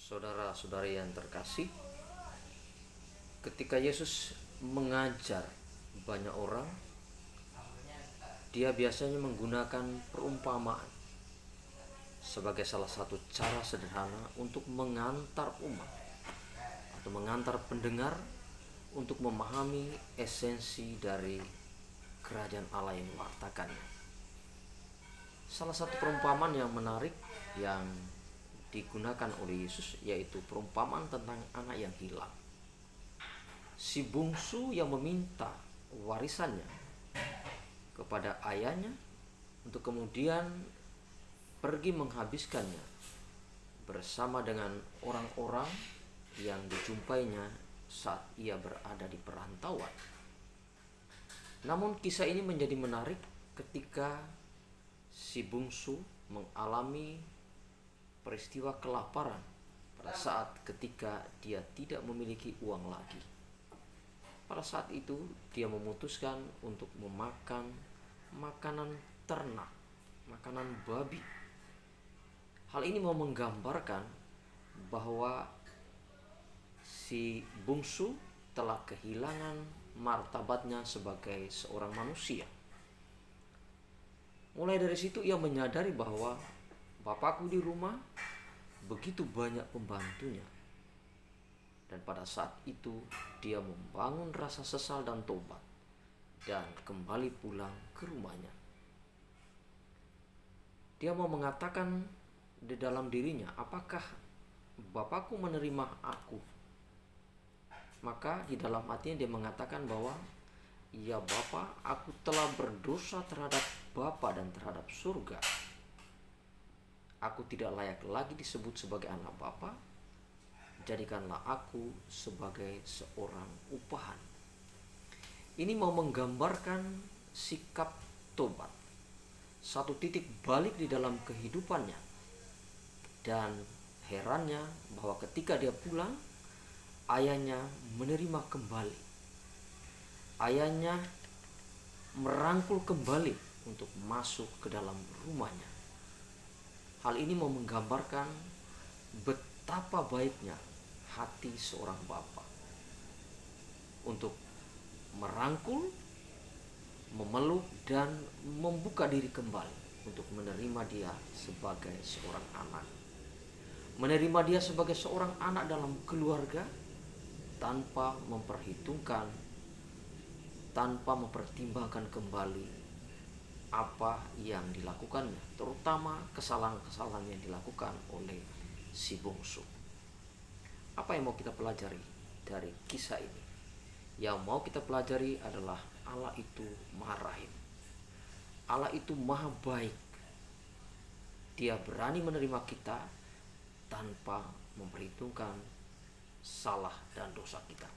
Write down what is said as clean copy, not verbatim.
Saudara-saudari yang terkasih, ketika Yesus mengajar banyak orang, dia biasanya menggunakan perumpamaan sebagai salah satu cara sederhana untuk mengantar umat atau mengantar pendengar untuk memahami esensi dari kerajaan Allah yang diwartakannya. Salah satu perumpamaan yang menarik yang digunakan oleh Yesus yaitu perumpamaan tentang anak yang hilang. Si bungsu yang meminta warisannya kepada ayahnya untuk kemudian pergi menghabiskannya bersama dengan orang-orang yang dijumpainya saat ia berada di perantauan. Namun kisah ini menjadi menarik ketika si bungsu mengalami peristiwa kelaparan pada saat ketika dia tidak memiliki uang lagi. Pada saat itu dia memutuskan untuk memakan makanan ternak, makanan babi. Hal ini mau menggambarkan bahwa si bungsu telah kehilangan martabatnya sebagai seorang manusia. Mulai dari situ ia menyadari bahwa bapakku di rumah begitu banyak pembantunya. Dan pada saat itu dia membangun rasa sesal dan tobat dan kembali pulang ke rumahnya. Dia mau mengatakan di dalam dirinya, apakah bapakku menerima aku? Maka di dalam hatinya dia mengatakan bahwa ya Bapa, aku telah berdosa terhadap Bapa dan terhadap surga. Aku tidak layak lagi disebut sebagai anak Bapa. Jadikanlah aku sebagai seorang upahan. Ini mau menggambarkan sikap tobat. Satu titik balik di dalam kehidupannya. Dan herannya bahwa ketika dia pulang, ayahnya menerima kembali. Ayahnya merangkul kembali untuk masuk ke dalam rumahnya. Hal ini mau menggambarkan betapa baiknya hati seorang bapa untuk merangkul, memeluk dan membuka diri kembali untuk menerima dia sebagai seorang anak. Menerima dia sebagai seorang anak dalam keluarga tanpa memperhitungkan, tanpa mempertimbangkan kembali apa yang dilakukannya, terutama kesalahan-kesalahan yang dilakukan oleh si bungsu. Apa yang mau kita pelajari dari kisah ini? Yang mau kita pelajari adalah Allah itu Maha Rahim. Allah itu Maha Baik. Dia berani menerima kita tanpa memperhitungkan salah dan dosa kita.